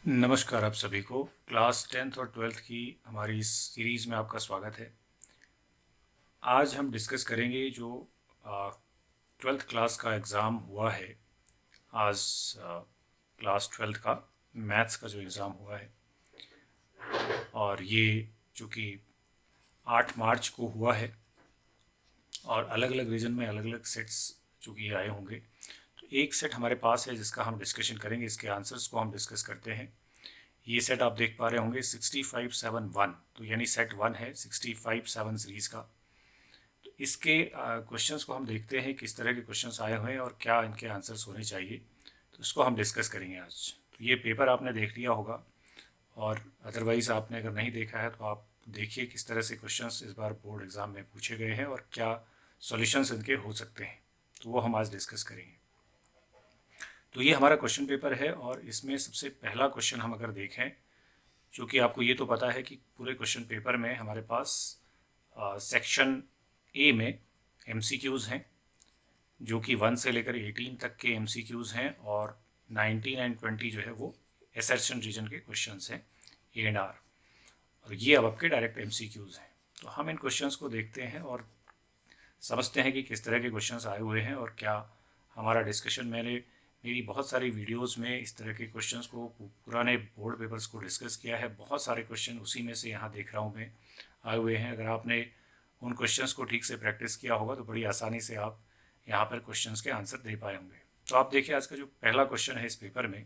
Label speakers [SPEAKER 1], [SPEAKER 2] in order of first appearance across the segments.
[SPEAKER 1] नमस्कार आप सभी को क्लास 10th और 12th की हमारी इस सीरीज़ में आपका स्वागत है। आज हम डिस्कस करेंगे जो 12th क्लास का एग्ज़ाम हुआ है। आज क्लास 12th का मैथ्स का जो एग्ज़ाम हुआ है और ये चूँकि 8 मार्च को हुआ है और अलग अलग रीजन में अलग अलग सेट्स चूँकि आए होंगे, तो एक सेट हमारे पास है जिसका हम डिस्कशन करेंगे। इसके आंसर्स को हम डिस्कस करते हैं। ये सेट आप देख पा रहे होंगे 6571, तो यानी सेट 1 है 657 सीरीज़ का। तो इसके क्वेश्चंस को हम देखते हैं किस तरह के क्वेश्चंस आए हुए हैं और क्या इनके आंसर्स होने चाहिए, तो इसको हम डिस्कस करेंगे आज। तो ये पेपर आपने देख लिया होगा और अदरवाइज़ आपने अगर नहीं देखा है तो आप देखिए किस तरह से क्वेश्चंस इस बार बोर्ड एग्ज़ाम में पूछे गए हैं और क्या सॉल्यूशंस इनके हो सकते हैं, तो वो हम आज डिस्कस करेंगे। तो ये हमारा क्वेश्चन पेपर है और इसमें सबसे पहला क्वेश्चन हम अगर देखें, क्योंकि आपको ये तो पता है कि पूरे क्वेश्चन पेपर में हमारे पास सेक्शन ए में एमसीक्यूज़ हैं जो कि 1 से लेकर 18 तक के एमसीक्यूज़ हैं और 19 एंड 20 जो है वो एसर्शन रीजन के क्वेश्चंस हैं, ए एंड आर, और ये अब आपके डायरेक्ट एमसीक्यूज़ हैं। तो हम इन क्वेश्चंस को देखते हैं और समझते हैं कि किस तरह के क्वेश्चंस आए हुए हैं और क्या हमारा डिस्कशन मेरी बहुत सारी वीडियोस में इस तरह के क्वेश्चंस को, पुराने बोर्ड पेपर्स को डिस्कस किया है। बहुत सारे क्वेश्चन उसी में से यहाँ देख रहा हूँ मैं आए हुए हैं। अगर आपने उन क्वेश्चंस को ठीक से प्रैक्टिस किया होगा तो बड़ी आसानी से आप यहाँ पर क्वेश्चंस के आंसर दे पाए होंगे। तो आप देखिए आज का जो पहला क्वेश्चन है इस पेपर में,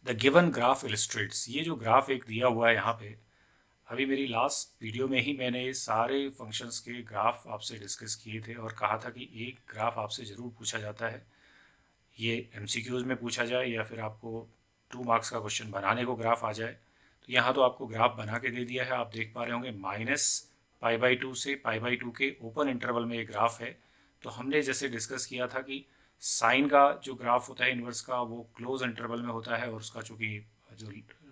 [SPEAKER 1] द गिवन ग्राफ इलिस्ट्रेट्स। ये जो ग्राफ एक दिया हुआ है यहाँ पे, अभी मेरी लास्ट वीडियो में ही मैंने सारे फंक्शंस के ग्राफ आपसे डिस्कस किए थे और कहा था कि एक ग्राफ आपसे ज़रूर पूछा जाता है, ये एमसीक्यूज़ में पूछा जाए या फिर आपको 2 मार्क्स का क्वेश्चन बनाने को ग्राफ आ जाए। तो यहाँ तो आपको ग्राफ बना के दे दिया है, आप देख पा रहे होंगे -π/2 से π/2 के ओपन इंटरवल में ये ग्राफ है। तो हमने जैसे डिस्कस किया था कि साइन का जो ग्राफ होता है इन्वर्स का, वो क्लोज इंटरवल में होता है और उसका चूँकि जो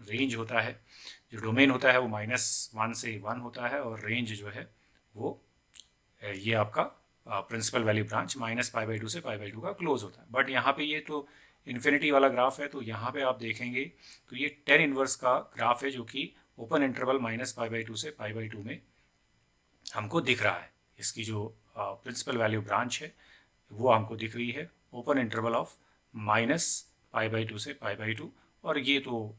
[SPEAKER 1] रेंज होता है, जो डोमेन होता है वो -1 से 1 होता है और रेंज जो है वो ये आपका प्रिंसिपल वैल्यू ब्रांच -π/2 से π/2 का क्लोज होता है। बट यहाँ पे ये तो इन्फिनिटी वाला ग्राफ है, तो यहाँ पे आप देखेंगे तो ये टेन इनवर्स का ग्राफ है जो कि ओपन इंटरवल -π/2 से π/2 में हमको दिख रहा है। इसकी जो प्रिंसिपल वैल्यू ब्रांच है वो हमको दिख रही है ओपन इंटरवल ऑफ -π/2 से π/2, और ये तो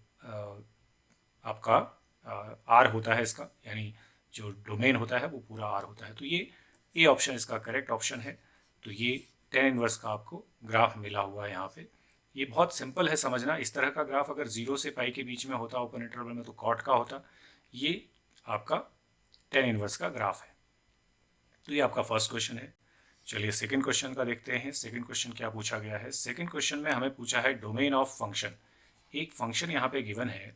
[SPEAKER 1] आपका आर होता है इसका, यानी जो डोमेन होता है वो पूरा आर होता है। तो ये ऑप्शन इसका करेक्ट ऑप्शन है। तो ये टेन इनवर्स का आपको ग्राफ मिला हुआ है यहाँ पे। ये बहुत सिंपल है समझना। इस तरह का ग्राफ अगर 0 से पाई के बीच में होता ओपन इंटरवल में तो कॉट का होता। ये आपका टेन इनवर्स का ग्राफ है। तो ये आपका फर्स्ट क्वेश्चन है। चलिए सेकंड क्वेश्चन का देखते हैं। सेकंड क्वेश्चन क्या पूछा गया है। सेकंड क्वेश्चन में हमें पूछा है डोमेन ऑफ फंक्शन। एक फंक्शन यहाँ पे गिवन है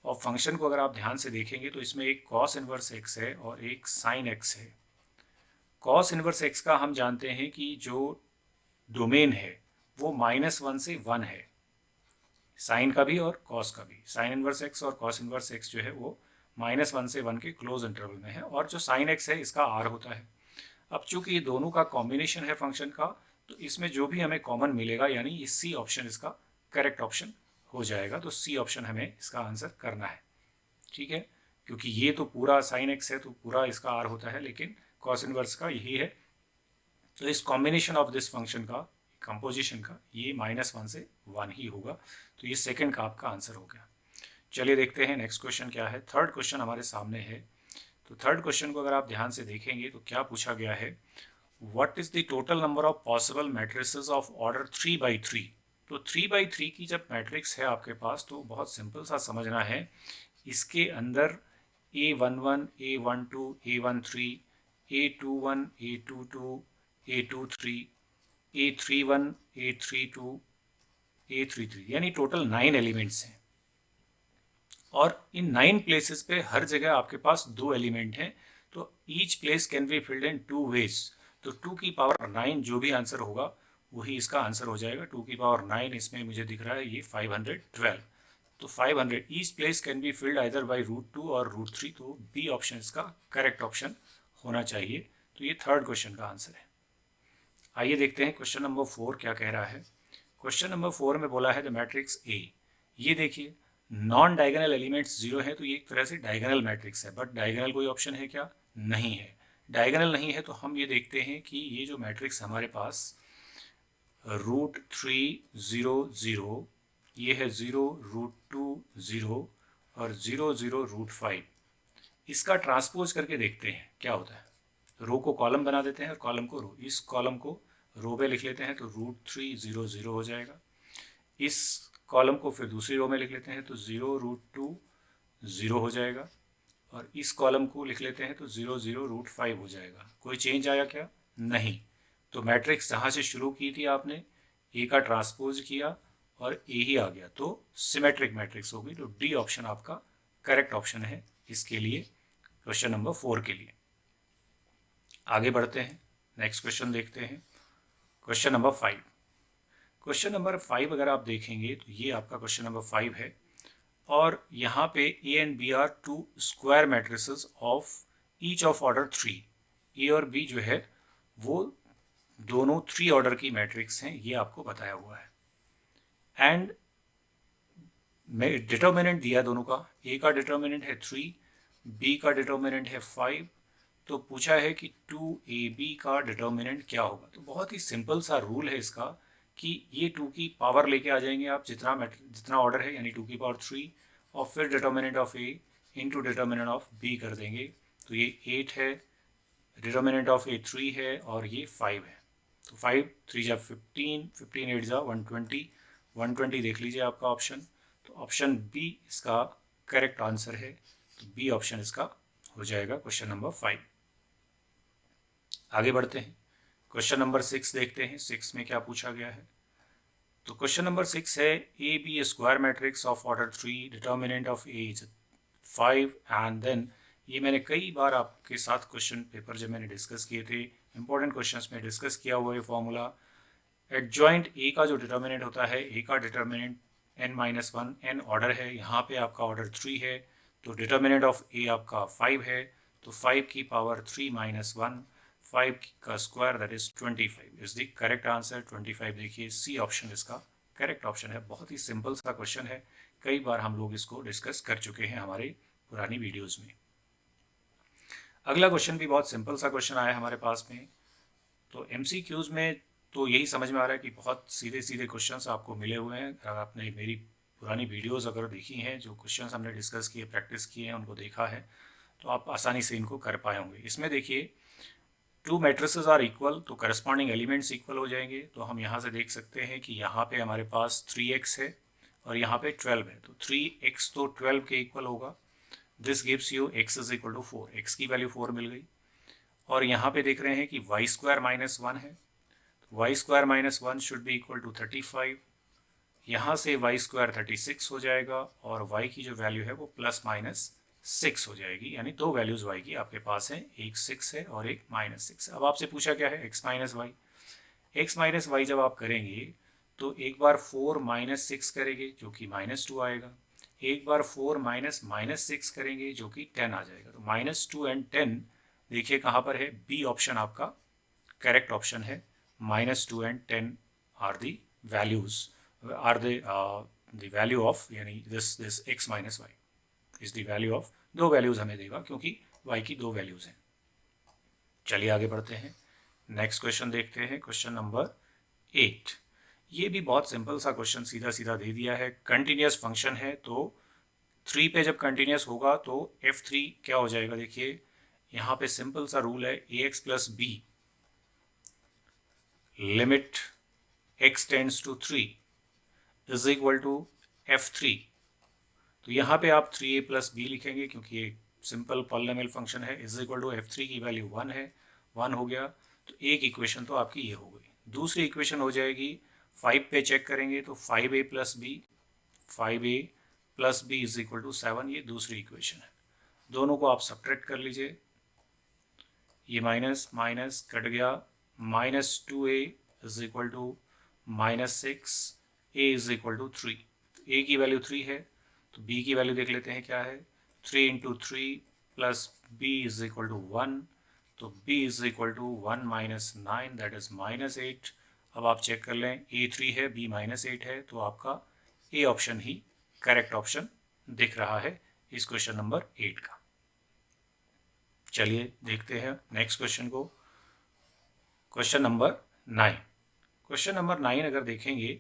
[SPEAKER 1] और फंक्शन को अगर आप ध्यान से देखेंगे तो इसमें एक कॉस इनवर्स एक्स है और एक साइन एक्स है। कॉस इनवर्स एक्स का हम जानते हैं कि जो डोमेन है वो -1 से 1 है, साइन का भी और कॉस का भी। साइन इनवर्स एक्स और कॉस इनवर्स एक्स जो है वो -1 से 1 के क्लोज इंटरवल में है और जो साइन एक्स है इसका आर होता है। अब चूंकि ये दोनों का कॉम्बिनेशन है फंक्शन का, तो इसमें जो भी हमें कॉमन मिलेगा यानी ये सी ऑप्शन इसका करेक्ट ऑप्शन हो जाएगा। तो सी ऑप्शन हमें इसका आंसर करना है, ठीक है, क्योंकि ये तो पूरा साइन एक्स है तो पूरा इसका आर होता है, लेकिन कॉस इनवर्स का यही है। तो इस कॉम्बिनेशन ऑफ दिस फंक्शन का कंपोजिशन का ये -1 से 1 ही होगा। तो ये सेकंड का आपका आंसर हो गया। चलिए देखते हैं नेक्स्ट क्वेश्चन क्या है। थर्ड क्वेश्चन हमारे सामने है। तो थर्ड क्वेश्चन को अगर आप ध्यान से देखेंगे तो क्या पूछा गया है, what is the total number of possible matrices of order 3/3। तो 3/3 की जब मैट्रिक्स है आपके पास तो बहुत सिंपल सा समझना है। इसके अंदर A11, A12, A13, A21, A22, A23, A31, A32, A33, यानी टोटल 9 एलिमेंट्स हैं और इन 9 प्लेसेस पे हर जगह आपके पास 2 एलिमेंट हैं। तो each place can be filled in 2 ways. तो 2 की पावर 9 जो भी आंसर होगा वही इसका आंसर हो जाएगा। 2 की पावर 9 इसमें मुझे दिख रहा है ये 512। तो 500 each place can be field either by √2 और √3। तो बी ऑप्शन इसका करेक्ट ऑप्शन होना चाहिए। तो ये थर्ड क्वेश्चन का आंसर है। आइए देखते हैं क्वेश्चन नंबर 4 क्या कह रहा है। क्वेश्चन नंबर 4 में बोला है द मैट्रिक्स ए, ये देखिए नॉन डायगोनल एलिमेंट्स 0 है तो ये एक तरह से डायगोनल मैट्रिक्स है, बट डायगोनल कोई ऑप्शन है क्या? नहीं है। डायगोनल नहीं है तो हम ये देखते हैं कि ये जो मैट्रिक्स हमारे पास √3 0 0, ये है 0 √2 0 और 0 0 √5। इसका ट्रांसपोज करके देखते हैं क्या होता है। रो को कॉलम बना देते हैं और कॉलम को रो, इस कॉलम को रो में लिख लेते हैं तो √3 0 0 हो जाएगा। इस कॉलम को फिर दूसरी रो में लिख लेते हैं तो 0 √2 0 हो जाएगा और इस कॉलम को लिख लेते हैं तो 0 0 √5 हो जाएगा। कोई चेंज आया क्या? नहीं। तो मैट्रिक्स जहाँ से शुरू की थी आपने ए का ट्रांसपोज किया और ए ही आ गया तो सिमेट्रिक मैट्रिक्स होगी। तो डी ऑप्शन आपका करेक्ट ऑप्शन है इसके लिए, क्वेश्चन नंबर 4 के लिए। आगे बढ़ते हैं, नेक्स्ट क्वेश्चन देखते हैं, क्वेश्चन नंबर 5। क्वेश्चन नंबर 5 अगर आप देखेंगे तो ये आपका क्वेश्चन नंबर 5 है और यहाँ पे A and B are two square matrices of each of order 3। A और बी जो है वो दोनों 3 ऑर्डर की मैट्रिक्स हैं, ये आपको बताया हुआ है। एंड डिटर्मिनेंट दिया दोनों का, ए का डिटर्मिनेंट है 3, बी का डिटर्मिनेंट है 5। तो पूछा है कि 2ab का डिटर्मिनेंट क्या होगा। तो बहुत ही सिंपल सा रूल है इसका कि ये 2 की पावर लेके आ जाएंगे आप, जितना ऑर्डर है यानी 2 की पावर 3 और फिर determinant of A into determinant of B कर देंगे। तो ये 8 है, डिटर्मिनेंट ऑफ ए 3 है और ये 5 है। तो 5 3 जा 15, 15 8 जा 120, 120 देख लीजिए आपका ऑप्शन। तो ऑप्शन बी इसका करेक्ट आंसर है। तो बी ऑप्शन इसका हो जाएगा क्वेश्चन नंबर 5। आगे बढ़ते हैं, क्वेश्चन नंबर 6 देखते हैं, 6 में क्या पूछा गया है। तो क्वेश्चन नंबर 6 है A B square matrix of order 3, determinant of A is 5 and then. ये मैंने कई बार आपके साथ क्वेश्चन पेपर जब मैंने डिस्कस किए थे, इंपॉर्टेंट क्वेश्चंस में डिस्कस किया हुआ है फॉर्मूला। एडजॉइंट ए का जो डिटर्मिनेंट होता है, ए का डिटर्मिनेंट n-1 n ऑर्डर है, यहाँ पे आपका ऑर्डर 3 है तो डिटर्मिनेंट ऑफ ए आपका 5 है। तो 5 की पावर 3 - 1, 5 का square that is 25 is the correct answer. 25 देखिए सी ऑप्शन इसका करेक्ट ऑप्शन है। बहुत ही सिंपल सा क्वेश्चन है, कई बार हम लोग इसको डिस्कस कर चुके हैं हमारे पुरानी वीडियोज़ में। अगला क्वेश्चन भी बहुत सिंपल सा क्वेश्चन आया हमारे पास में। तो MCQs में तो यही समझ में आ रहा है कि बहुत सीधे सीधे क्वेश्चंस आपको मिले हुए हैं। अगर आपने मेरी पुरानी वीडियोस अगर देखी हैं, जो क्वेश्चंस हमने डिस्कस किए, प्रैक्टिस किए हैं, उनको देखा है तो आप आसानी से इनको कर पाए होंगे। इसमें देखिए 2 मैट्रिसेस आर इक्वल तो करस्पॉन्डिंग एलिमेंट्स इक्वल हो जाएंगे। तो हम यहाँ से देख सकते हैं कि यहाँ पे हमारे पास 3x है और यहाँ पे 12 है। तो 3x तो 12 के इक्वल होगा। This gives you x is equal to 4, x की वैल्यू 4 मिल गई। और यहाँ पे देख रहे हैं कि y स्क्वायर माइनस 1 है, y square minus 1 should be equal to 35। यहाँ से y स्क्वायर 36 हो जाएगा और y की जो वैल्यू है वो प्लस माइनस 6 हो जाएगी, यानी 2 वैल्यूज y की आपके पास हैं, एक 6 है और एक -6। अब आपसे पूछा क्या है, x minus y. x minus y जब आप करेंगे तो एक बार 4 - 6 करेंगे जो कि -2 आएगा, एक बार 4 - -6 करेंगे जो कि 10 आ जाएगा। तो -2 एंड 10 देखिए कहाँ पर है, बी ऑप्शन आपका करेक्ट ऑप्शन है। -2 and 10 are the values, are the value of, यानी this x minus Y is the value of, 2 values हमें देगा क्योंकि y की 2 वैल्यूज हैं। चलिए आगे बढ़ते हैं, नेक्स्ट क्वेश्चन देखते हैं, क्वेश्चन नंबर 8। ये भी बहुत सिंपल सा क्वेश्चन सीधा सीधा दे दिया है। कंटिन्यूस फंक्शन है तो 3 पे जब कंटिन्यूस होगा तो f3 क्या हो जाएगा। देखिए यहाँ पे सिंपल सा रूल है, ax plus b limit x tends to 3 is equal to f3। तो यहाँ पे आप 3a प्लस बी लिखेंगे क्योंकि ये सिंपल पॉलिनोमियल फंक्शन है। इज इक्वल टू f3 की वैल्यू 1 है, 1 हो गया। तो एक इक्वेशन तो आपकी ये हो गई। दूसरी इक्वेशन हो जाएगी 5 पे चेक करेंगे तो 5a plus b, 5a plus b is equal to 7, ये दूसरी इक्वेशन है। दोनों को आप सब्ट्रैक्ट कर लीजिए, ये माइनस माइनस कट गया, -2a is equal to -6, a is equal to 3। a की वैल्यू 3 है तो b की वैल्यू देख लेते हैं क्या है, 3 into 3 plus b is equal to 1। तो b is equal to 1 minus 9 that is -8। अब आप चेक कर लें, a 3 है, b -8 है, तो आपका a option he correct option दिख रहा है इस क्वेश्चन नंबर 8 का। चलिए देखते हैं नेक्स्ट क्वेश्चन को। Question number 9। क्वेश्चन नंबर 9 अगर देखेंगे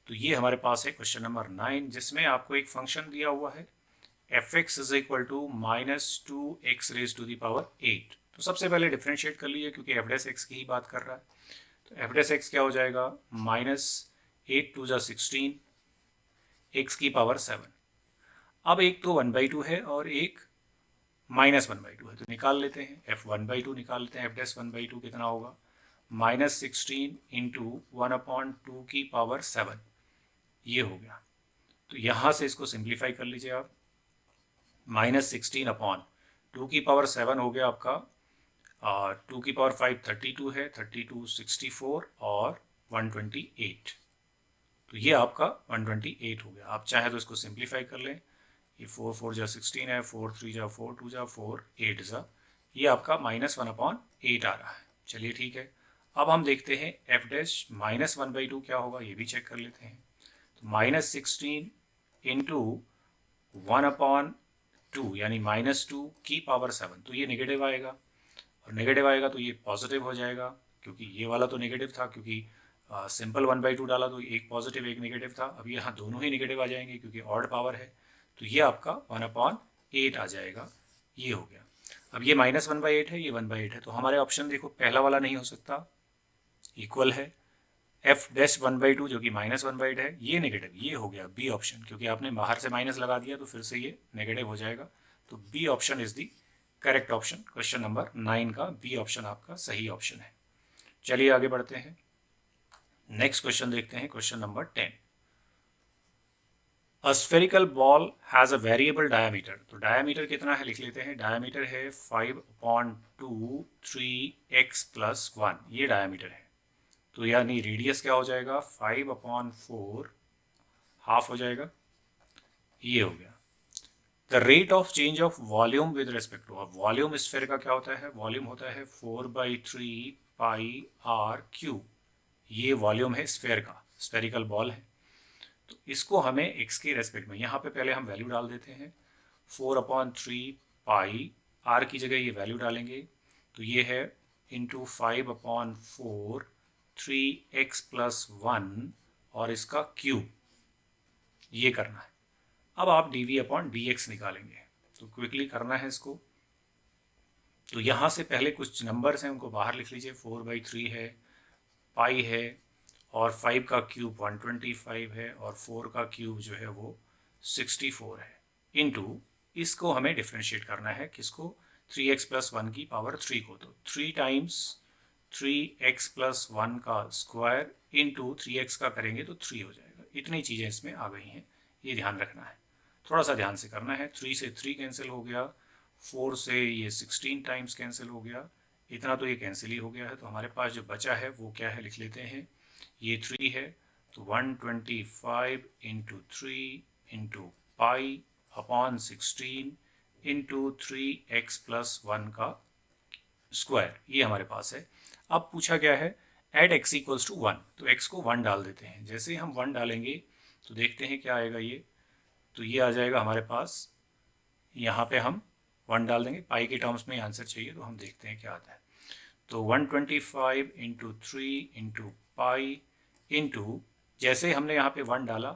[SPEAKER 1] तो ये हमारे पास है क्वेश्चन नंबर 9, जिसमें आपको एक फंक्शन दिया हुआ है f(x) is equal to -2x raise to the power 8। तो सबसे पहले डिफ्रेंशिएट कर लीजिए क्योंकि f(x) की ही बात कर रहा है। तो f(x) क्या हो जाएगा, -8 2 जा 16 x की पावर 7। अब एक तो 1/2 है और एक -1/2 है, तो निकाल लेते हैं, f1/2 निकाल लेते हैं। f(1/2) कितना होगा, -16 इंटू 1/2 की पावर 7, ये हो गया। तो यहाँ से इसको सिंप्लीफाई कर लीजिए आप, -16/2 की पावर 7 हो गया आपका 2 की पावर 5 32 है, 32 64 और 128। तो ये आपका 128 हो गया। आप चाहे तो इसको सिंप्लीफाई कर लें, ये 4 4 जा 16 है, 4 3 जा 4 2 जा 4 8 जा, ये आपका -1/8 आ रहा है। चलिए ठीक है। अब हम देखते हैं f डैश -1/2 क्या होगा, ये भी चेक कर लेते हैं। तो -16 इंटू 1/2 यानी -2 की पावर 7, तो ये नेगेटिव आएगा, और नेगेटिव आएगा तो ये पॉजिटिव हो जाएगा, क्योंकि ये वाला तो नेगेटिव था, क्योंकि सिंपल 1/2 डाला तो एक पॉजिटिव एक नेगेटिव था। अब यहाँ दोनों ही नेगेटिव आ जाएंगे क्योंकि ऑड पावर है, तो ये आपका 1/8 आ जाएगा, ये हो गया। अब ये -1/8 है, ये 1/8 है, तो हमारे ऑप्शन देखो पहला वाला नहीं हो सकता, इक्वल है। f डैश 1/2 जो कि -1/8 है, ये नेगेटिव, ये हो गया बी ऑप्शन, क्योंकि आपने बाहर से माइनस लगा दिया तो फिर से ये नेगेटिव हो जाएगा। तो B option is the correct option. Question number 9 का बी ऑप्शन आपका सही ऑप्शन है। चलिए आगे बढ़ते हैं, नेक्स्ट क्वेश्चन देखते हैं, question number 10। A spherical ball has a variable diameter. तो डायमीटर कितना है लिख लेते हैं, डायमीटर है 5/2 3x + 1, ये डायमीटर है। तो यानी रेडियस क्या हो जाएगा, 5/4 हाफ हो जाएगा, ये हो गया। The rate of change of volume with respect to, अब वॉल्यूम स्फेयर का क्या होता है, वॉल्यूम होता है 4/3 πr³, ये वॉल्यूम है स्फेयर का, स्फेरिकल बॉल है। तो इसको हमें x के रेस्पेक्ट में, यहाँ पे पहले हम वैल्यू डाल देते हैं, 4/3 पाई, r की जगह ये वैल्यू डालेंगे, तो ये है इंटू 5/4 3x + 1 और इसका क्यूब, ये करना है। अब आप dv/dx निकालेंगे, तो क्विकली करना है इसको। तो यहाँ से पहले कुछ नंबर्स हैं उनको बाहर लिख लीजिए, 4/3 है, पाई है, और 5 का क्यूब 125 है, और 4 का क्यूब जो है वो 64 है, इनटू इसको हमें डिफ्रेंशिएट करना है, किसको, 3x + 1 की पावर 3 को। तो 3 टाइम्स 3x + 1 का स्क्वायर इंटू 3x का करेंगे तो 3 हो जाएगा। इतनी चीज़ें इसमें आ गई हैं, ये ध्यान रखना है, थोड़ा सा ध्यान से करना है। 3 से 3 कैंसिल हो गया, 4 से ये 16 टाइम्स कैंसिल हो गया, इतना तो ये कैंसिल ही हो गया है। तो हमारे पास जो बचा है वो क्या है, लिख लेते हैं, ये 3 है, तो 125 इंटू 3 इंटू π/16 इंटू 3x + 1 का स्क्वायर, ये हमारे पास है। अब पूछा गया है एट x = 1, तो x को 1 डाल देते हैं। जैसे ही हम 1 डालेंगे तो देखते हैं क्या आएगा, ये तो ये आ जाएगा हमारे पास, यहाँ पे हम 1 डाल देंगे, पाई के टर्म्स में आंसर चाहिए, तो हम देखते हैं क्या आता है। तो 125 इंटू 3 इंटू पाई इंटू, जैसे हमने यहाँ पे 1 डाला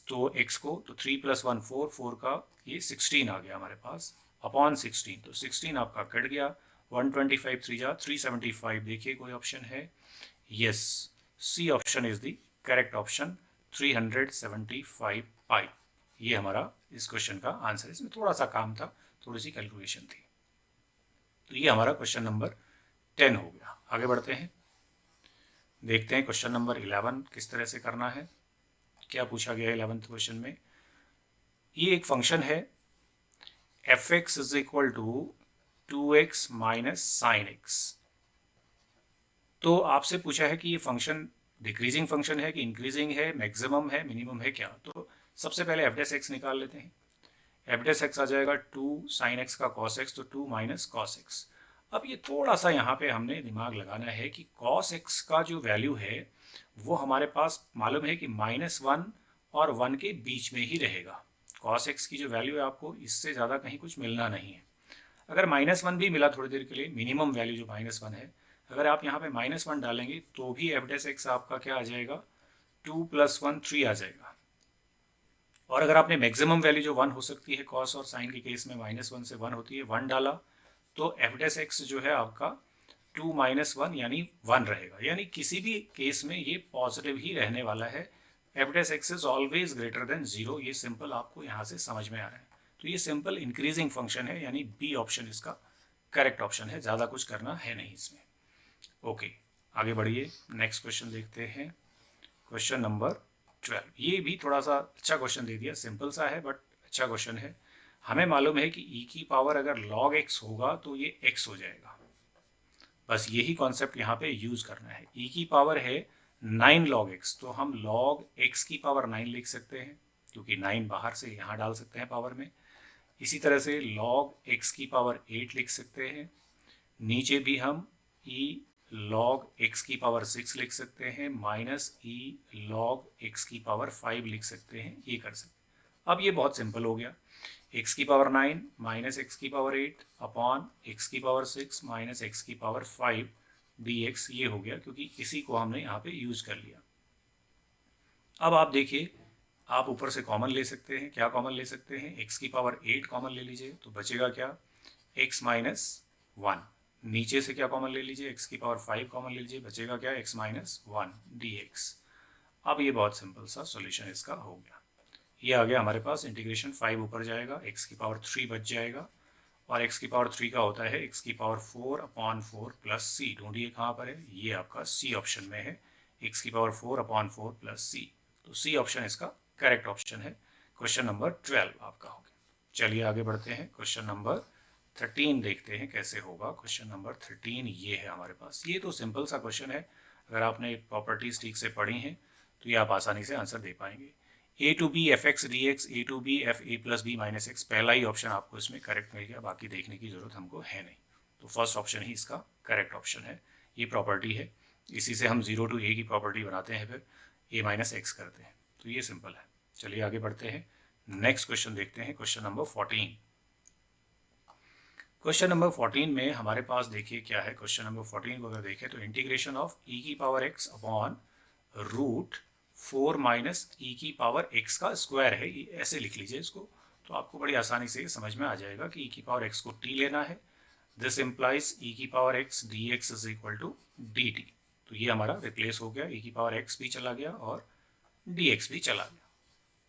[SPEAKER 1] तो x को, तो 3 + 1 4, 4 का ये 16 आ गया हमारे पास, अपॉन 16, तो 16 आपका कट गया, 125 3 जा 375, देखिए कोई ऑप्शन है, yes, C option is the correct option, 375 pi, ये हमारा इस क्वेश्चन का आंसर है। इसमें थोड़ा सा काम था, थोड़ी सी कैलकुलेशन थी। तो ये हमारा क्वेश्चन नंबर 10 हो गया। आगे बढ़ते हैं, देखते हैं क्वेश्चन नंबर 11 किस तरह से करना है, क्या पूछा गया है 11th क्वेश्चन में। ये एक फंक्शन है f(x) = 2x - sin x। तो आपसे पूछा है कि ये फंक्शन डिक्रीजिंग फंक्शन है कि इंक्रीजिंग है, मैक्सिमम है, मिनिमम है, क्या। तो सबसे पहले f(x) निकाल लेते हैं। f(x) आ जाएगा 2 sin x का cos x, तो 2 - cos x। अब ये थोड़ा सा यहाँ पे हमने दिमाग लगाना है कि cos x का जो वैल्यू है वो हमारे पास मालूम है कि -1 और 1 के बीच में ही रहेगा। cos x की जो वैल्यू है आपको इससे ज़्यादा कहीं कुछ मिलना नहीं है। अगर -1 भी मिला थोड़ी देर के लिए, मिनिमम वैल्यू जो -1 है, अगर आप यहाँ पे -1 डालेंगे तो भी एफ डैश एक्स आपका क्या आ जाएगा, 2 + 1 3 आ जाएगा। और अगर आपने मैक्सिमम वैल्यू जो 1 हो सकती है कॉस और साइन के केस में -1 से 1 होती है, 1 डाला तो एफ डैश एक्स जो है आपका 2 - 1 यानी 1 रहेगा। यानी किसी भी केस में ये पॉजिटिव ही रहने वाला है। F dash x is always greater than 0। ये सिंपल आपको यहाँ से समझ में आ रहा है। तो ये सिंपल इंक्रीजिंग फंक्शन है, यानी बी ऑप्शन इसका करेक्ट ऑप्शन है। ज़्यादा कुछ करना है नहीं इसमें। ओके, आगे बढ़िए, नेक्स्ट क्वेश्चन देखते हैं। Question number 12। ये भी थोड़ा सा अच्छा क्वेश्चन दे दिया, सिंपल सा है बट अच्छा क्वेश्चन है। हमें मालूम है कि e की पावर अगर log x होगा तो ये x हो जाएगा। बस यही कॉन्सेप्ट यहाँ पे यूज करना है। e की पावर है 9 log x, तो हम log x की पावर 9 लिख सकते हैं, क्योंकि 9 बाहर से यहाँ डाल सकते हैं पावर में। इसी तरह से log x की पावर 8 लिख सकते हैं। नीचे भी हम e log x की पावर 6 लिख सकते हैं, -e log x की पावर 5 लिख सकते हैं। ये कर सकते हैं। अब ये बहुत सिंपल हो गया। x की पावर 9 माइनस एक्स की पावर 8 अपॉन x की पावर 6 माइनस एक्स की पावर 5 dx, ये हो गया क्योंकि इसी को हमने यहाँ पे यूज कर लिया। अब आप देखिए, आप ऊपर से कॉमन ले सकते हैं। क्या कॉमन ले सकते हैं, x की पावर 8 कॉमन ले लीजिए तो बचेगा क्या, x माइनस 1। नीचे से क्या कॉमन ले लीजिए, x की पावर 5 कॉमन ले लीजिए, बचेगा क्या, x माइनस 1 dx। अब ये बहुत सिंपल सा सॉल्यूशन इसका हो गया। ये आ गया हमारे पास, इंटीग्रेशन 5 ऊपर जाएगा, x की पावर 3 बच जाएगा, और x की पावर 3 का होता है x की पावर 4 अपॉन 4 प्लस c। ढूंढिए कहाँ पर है, ये आपका c ऑप्शन में है, x की पावर 4 अपॉन 4 प्लस c। तो c ऑप्शन इसका करेक्ट ऑप्शन है। क्वेश्चन नंबर 12 आपका हो गया। चलिए आगे बढ़ते हैं, क्वेश्चन नंबर 13 देखते हैं कैसे होगा। क्वेश्चन नंबर 13 ये है हमारे पास। ये तो सिंपल सा क्वेश्चन है, अगर आपने प्रॉपर्टीज ठीक से पढ़ी हैं तो ये आप आसानी से आंसर दे पाएंगे। A to B F X D X, A to B F A plus B minus X, पहला ही ऑप्शन आपको इसमें करेक्ट मिल गया, बाकी देखने की जरूरत हमको है नहीं। तो फर्स्ट ऑप्शन ही इसका करेक्ट ऑप्शन है। ये प्रॉपर्टी है, इसी से हम 0 टू ए की प्रॉपर्टी बनाते हैं, फिर ए माइनस एक्स करते हैं। तो ये सिंपल है। चलिए आगे बढ़ते हैं, नेक्स्ट क्वेश्चन देखते हैं, क्वेश्चन नंबर 14। क्वेश्चन नंबर 14 में हमारे पास देखिए क्या है। क्वेश्चन नंबर 14 को अगर देखें तो इंटीग्रेशन ऑफ e की power x upon root 4 minus E की पावर x का स्क्वायर है। ये ऐसे लिख लीजिए इसको, तो आपको बड़ी आसानी से समझ में आ जाएगा कि e की पावर x को t लेना है। दिस इम्प्लाइज e की power x dx is equal to dt। तो ये हमारा रिप्लेस हो गया, e की पावर x भी चला गया और dx भी चला गया।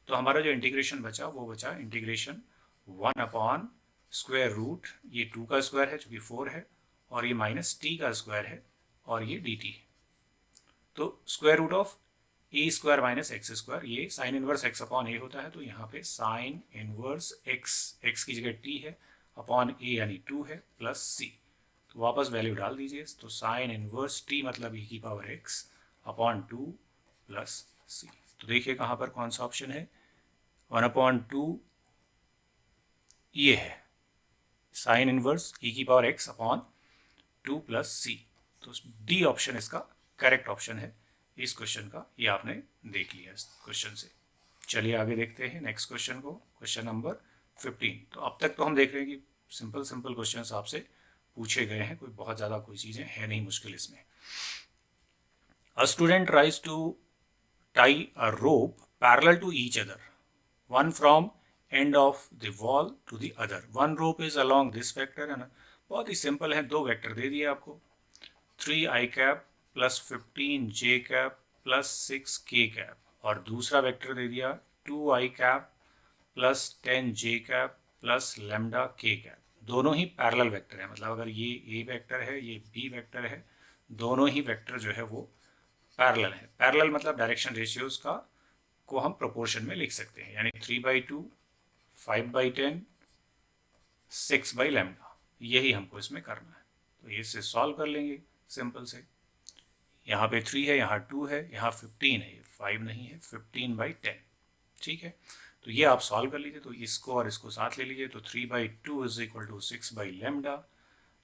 [SPEAKER 1] तो हमारा जो इंटीग्रेशन बचा वो बचा इंटीग्रेशन 1 अपॉन स्क्वायर रूट, ये 2 का स्क्वायर है चूंकि 4 है, और ये माइनस टी का स्क्वायर है, और ये डी टी है। तो square root of a square minus x square, ये sine inverse x upon a होता है, तो यहाँ पे साइन इनवर्स एक्स, एक्स की जगह टी है, अपॉन ए यानी 2 है, प्लस सी। तो वापस वैल्यू डाल दीजिए, तो साइन इनवर्स टी मतलब ई की पावर एक्स अपॉन 2 प्लस सी। तो देखिए कहाँ पर कौन सा ऑप्शन है, 1/2 ये है साइन इनवर्स ई की पावर एक्स अपॉन 2 प्लस सी। तो डी ऑप्शन इसका करेक्ट ऑप्शन है इस क्वेश्चन का। ये आपने देख लिया इस क्वेश्चन से। चलिए आगे देखते हैं नेक्स्ट क्वेश्चन को, क्वेश्चन नंबर 15। तो अब तक तो हम देख रहे हैं कि सिंपल सिंपल क्वेश्चन आपसे पूछे गए हैं, कोई बहुत ज़्यादा कोई चीज़ें है नहीं मुश्किल इसमें। A student tries to tie a rope parallel to each other, one from end of the wall to the other. One rope is along this vector, है ना, बहुत ही सिंपल है। दो वेक्टर दे दिए आपको, 3i cap plus 15j cap plus 6k cap, और दूसरा vector दे दिया 2i cap plus 10j cap plus lambda k cap. दोनों ही पैरेलल वेक्टर है, मतलब अगर ये a वेक्टर है, ये b वेक्टर है, दोनों ही वेक्टर जो है वो पैरेलल है। पैरेलल मतलब डायरेक्शन रेशियोज का को हम प्रोपोर्शन में लिख सकते हैं, यानी 3/2, 5/10, 6/λ, यही हमको इसमें करना है। तो ये इससे सॉल्व कर लेंगे सिंपल से। यहाँ पे 3 है, यहाँ 2 है, यहाँ 15 है, 5 नहीं है, 15/10। ठीक है, तो ये आप सॉल्व कर लीजिए। तो इसको और इसको साथ ले लीजिए, तो 3/2 इज इक्वल टू 6/λ।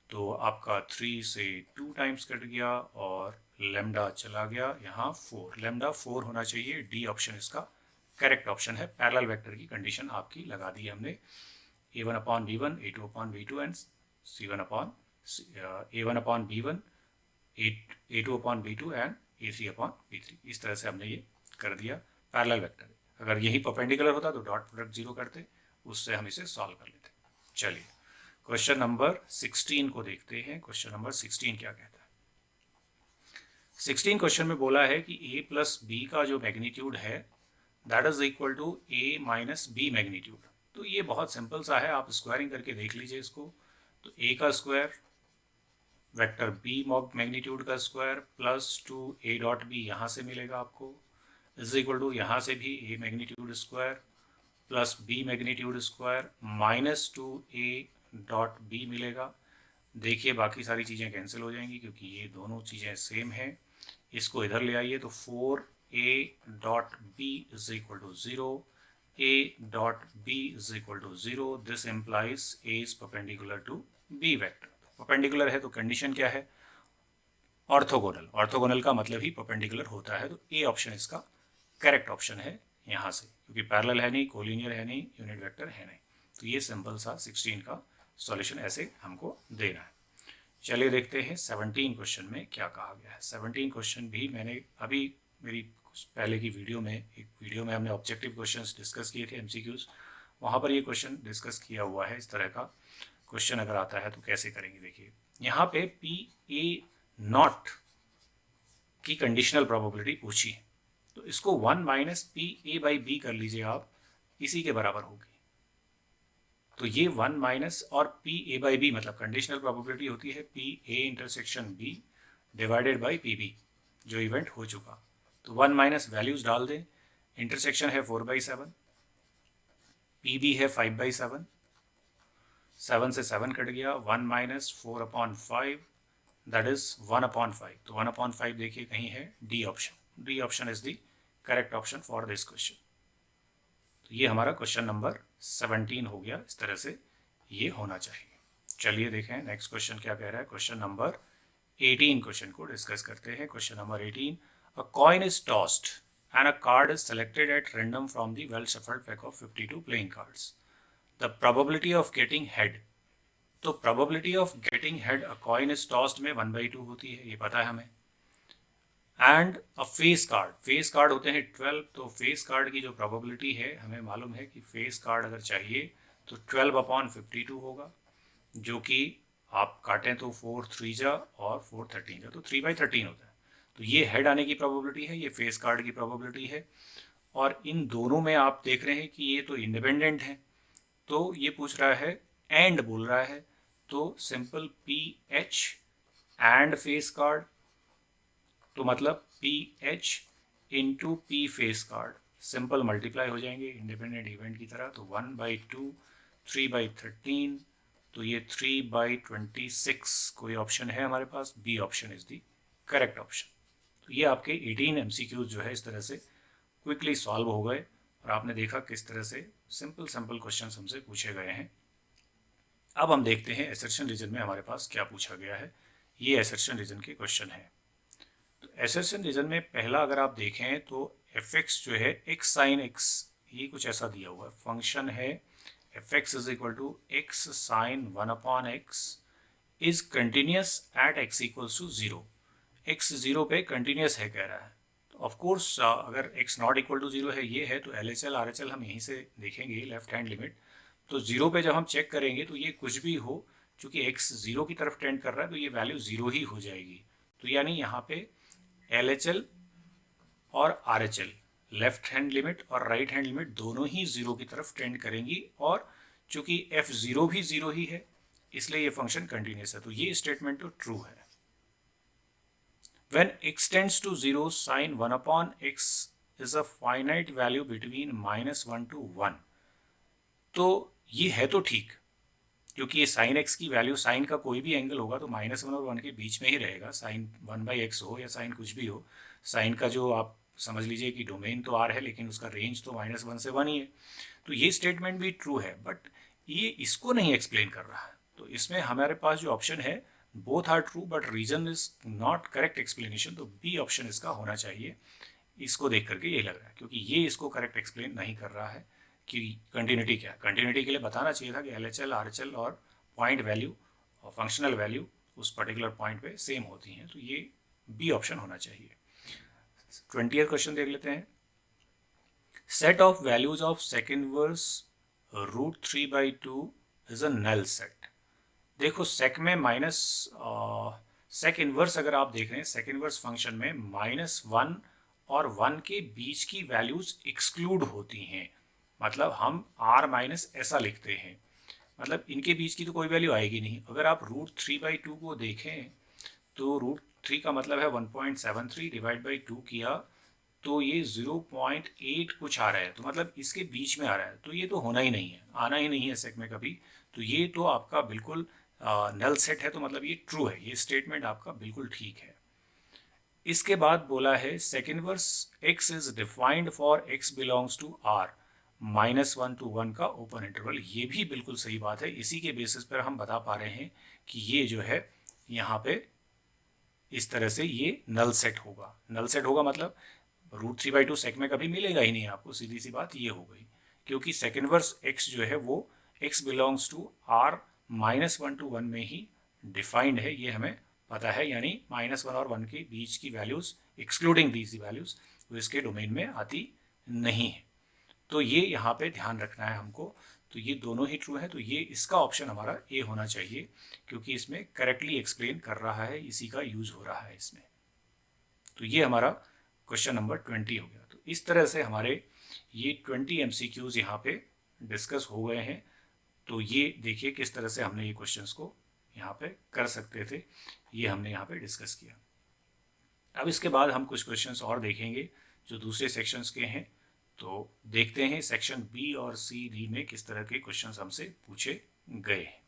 [SPEAKER 1] तो आपका 3 से 2 टाइम्स कट गया, और लैम्डा चला गया यहाँ 4। लैम्डा 4 होना चाहिए, डी ऑप्शन इसका करेक्ट ऑप्शन है। पैरेलल वेक्टर की कंडीशन आपकी लगा दी हमने, a1 upon b1, a2 upon b2 and c1 upon a1 upon b1, a2 upon b2 and a3 upon b3। इस तरह से हमने ये कर दिया पैरेलल वेक्टर। अगर यही परपेंडिकुलर होता तो डॉट प्रोडक्ट जीरो करते, उससे हम इसे सॉल्व कर लेते। चलिए क्वेश्चन नंबर 16 को देखते हैं। क्वेश्चन नंबर 16 क्या कहता है? 16 क्वेश्चन में बोला है कि a प्लस बी का जो मैग्नीट्यूड है that is equal to a minus b magnitude. तो ये बहुत सिंपल सा है, आप स्क्वायरिंग करके देख लीजिए इसको। तो a का स्क्वायर वेक्टर b मैग्नीट्यूड का square plus 2a dot b यहाँ से मिलेगा आपको, इज इक्वल टू यहाँ से भी a magnitude square plus b magnitude square minus 2a dot b मिलेगा। देखिए बाकी सारी चीज़ें कैंसिल हो जाएंगी क्योंकि ये दोनों चीज़ें सेम हैं। इसको इधर ले आइए तो 4a dot b is equal to 0, a डॉट b is equal to 0। This implies a is perpendicular to b vector. Perpendicular है तो कंडीशन क्या है? ऑर्थोगोनल। ऑर्थोगोनल का मतलब ही परपेंडिकुलर होता है, तो ए ऑप्शन इसका करेक्ट ऑप्शन है यहाँ से, क्योंकि पैरेलल है नहीं, कोलिनियर है नहीं, यूनिट वेक्टर है नहीं। तो ये सिंपल सा 16 का सॉल्यूशन ऐसे हमको देना है। चलिए देखते हैं 17 क्वेश्चन में क्या कहा गया है। 17 क्वेश्चन भी मैंने अभी मेरी पहले की वीडियो में हमने ऑब्जेक्टिव क्वेश्चंस डिस्कस किए थे, एमसीक्यूज। वहाँ पर ये क्वेश्चन डिस्कस किया हुआ है। इस तरह का क्वेश्चन अगर आता है तो कैसे करेंगे, देखिए यहाँ पे पी ए नॉट की कंडीशनल प्रोबेबिलिटी पूछी है, तो इसको 1 minus P A by B कर लीजिए आप, इसी के बराबर होगी। तो ये 1 माइनस और पी ए बाई बी मतलब कंडीशनल प्रोबेबिलिटी होती है P A intersection B divided by P B, जो इवेंट हो चुका। तो 1 माइनस वैल्यूज डाल दें, इंटरसेक्शन है 4/7, पी बी है 5/7, 7 से 7 कट गया, 1 माइनस 4/5 दैट इज 1/5। तो 1/5 देखिए कहीं है D option. D option is the correct option for this question. तो ये हमारा क्वेश्चन नंबर 17 हो गया। इस तरह से ये होना चाहिए। चलिए देखें नेक्स्ट क्वेश्चन क्या कह रहा है। क्वेश्चन नंबर 18 क्वेश्चन को डिस्कस करते हैं। Question number 18, a coin is tossed and a card is selected at random from the well shuffled pack of 52 playing cards. The probability of getting head, तो probability of getting head a coin is tossed में 1/2 होती है, ये पता है हमें। And a face card, face card होते हैं 12, तो फेस कार्ड की जो प्रोबेबिलिटी है हमें मालूम है कि फेस कार्ड अगर चाहिए तो 12/52 होगा, जो कि आप काटें तो 4 3 जा और 4 13 जा, तो 3/13 होता है। तो ये हेड आने की प्रोबेबिलिटी है, ये फेस कार्ड की प्रोबेबिलिटी है। और इन दोनों में आप देख रहे हैं कि ये तो इंडिपेंडेंट है, तो ये पूछ रहा है एंड बोल रहा है, तो simple P H and face card, तो मतलब P H into P face card, simple multiply हो जाएंगे इंडिपेंडेंट इवेंट की तरह। तो 1/2 3/13, तो ये 3/26 कोई ऑप्शन है हमारे पास, B option is the correct option. तो ये आपके 18 एमसीक्यूज जो है इस तरह से क्विकली सॉल्व हो गए, और आपने देखा किस तरह से सिंपल क्वेश्चन हमसे पूछे गए हैं। अब हम देखते हैं एसर्शन रीजन में हमारे पास क्या पूछा गया है। ये एसर्शन रीजन के क्वेश्चन है। तो एसर्शन रीजन में पहला अगर आप देखें तो एफ एक्स जो है एक्स साइन एक्स, ये कुछ ऐसा दिया हुआ है। फंक्शन है f x is equal to x sine 1/x is continuous at x equals to 0। X 0 पे कंटिन्यूस है कह रहा है। तो ऑफकोर्स अगर एक्स नॉट इक्वल टू 0 है, ये है, तो L H L R H L हम यहीं से देखेंगे लेफ्ट हैंड लिमिट। तो 0 पे जब हम चेक करेंगे तो ये कुछ भी हो, चूंकि x 0 की तरफ टेंड कर रहा है तो ये वैल्यू 0 ही हो जाएगी। तो यानी यहाँ पे एल एच एल और R H L left hand limit और राइट हैंड लिमिट दोनों ही 0 की तरफ टेंड करेंगी, और चूंकि f0 भी 0 ही है इसलिए ये फंक्शन कंटिन्यूस है। तो ये स्टेटमेंट तो ट्रू है। When x tends to 0, sin 1/x is a finite value between -1 to 1। तो ये है तो ठीक, क्योंकि ये साइन एक्स की वैल्यू, साइन का कोई भी एंगल होगा तो -1 और 1 के बीच में ही रहेगा, साइन 1/x हो या साइन कुछ भी हो। साइन का जो आप समझ लीजिए कि डोमेन तो r है, लेकिन उसका रेंज तो -1 से 1 ही है। तो ये स्टेटमेंट भी ट्रू है, बट ये इसको नहीं एक्सप्लेन कर रहा है। तो इसमें हमारे पास जो ऑप्शन है both are true but reason is not correct explanation, तो बी ऑप्शन इसका होना चाहिए। इसको देख करके यही लग रहा है, क्योंकि ये इसको करेक्ट एक्सप्लेन नहीं कर रहा है कि कंटिन्यूटी क्या है। कंटिन्यूटी के लिए बताना चाहिए था कि LHL RHL और पॉइंट वैल्यू और फंक्शनल वैल्यू उस पर्टिकुलर पॉइंट पे सेम होती हैं, तो ये बी ऑप्शन होना चाहिए। 20th क्वेश्चन देख लेते हैं। Set of values of sec inverse √3/2 is a null set. देखो सेक में माइनस सेक इनवर्स अगर आप देख रहे हैं, सेक इनवर्स फंक्शन में -1 और 1 के बीच की वैल्यूज एक्सक्लूड होती हैं। मतलब हम r माइनस ऐसा लिखते हैं, मतलब इनके बीच की तो कोई वैल्यू आएगी नहीं। अगर आप √3/2 को देखें तो √3 का मतलब है 1.73 डिवाइड बाई 2 किया तो ये 0.8 कुछ आ रहा है, तो मतलब इसके बीच में आ रहा है, तो ये तो होना ही नहीं है, आना ही नहीं है सेक में कभी। तो ये तो आपका बिल्कुल नल सेट है, तो मतलब ये ट्रू है, ये स्टेटमेंट आपका बिल्कुल ठीक है। इसके बाद बोला है sec inverse x is defined for x belongs to r -1 to 1 का ओपन इंटरवल। ये भी बिल्कुल सही बात है, इसी के बेसिस पर हम बता पा रहे हैं कि ये जो है यहाँ पे इस तरह से ये नल सेट होगा। नल सेट होगा मतलब √3/2 सेक में कभी मिलेगा ही नहीं आपको, सीधी सी बात ये हो गई, क्योंकि सेक इनवर्स x जो है वो x belongs to r -1 to 1 में ही डिफाइंड है, ये हमें पता है, यानी -1 और 1 के बीच की वैल्यूज एक्सक्लूडिंग दीज वैल्यूज वो इसके डोमेन में आती नहीं है। तो ये यहाँ पे ध्यान रखना है हमको। तो ये दोनों ही ट्रू है, तो ये इसका ऑप्शन हमारा ए होना चाहिए, क्योंकि इसमें करेक्टली एक्सप्लेन कर रहा है, इसी का यूज हो रहा है इसमें। तो ये हमारा क्वेश्चन नंबर 20 हो गया। तो इस तरह से हमारे ये 20 MCQs यहाँ पे डिस्कस हो गए हैं। तो ये देखिए किस तरह से हमने ये क्वेश्चंस को यहाँ पे कर सकते थे, ये हमने यहाँ पे डिस्कस किया। अब इसके बाद हम कुछ क्वेश्चंस और देखेंगे जो दूसरे सेक्शंस के हैं। तो देखते हैं सेक्शन बी और सी डी में किस तरह के क्वेश्चंस हमसे पूछे गए हैं।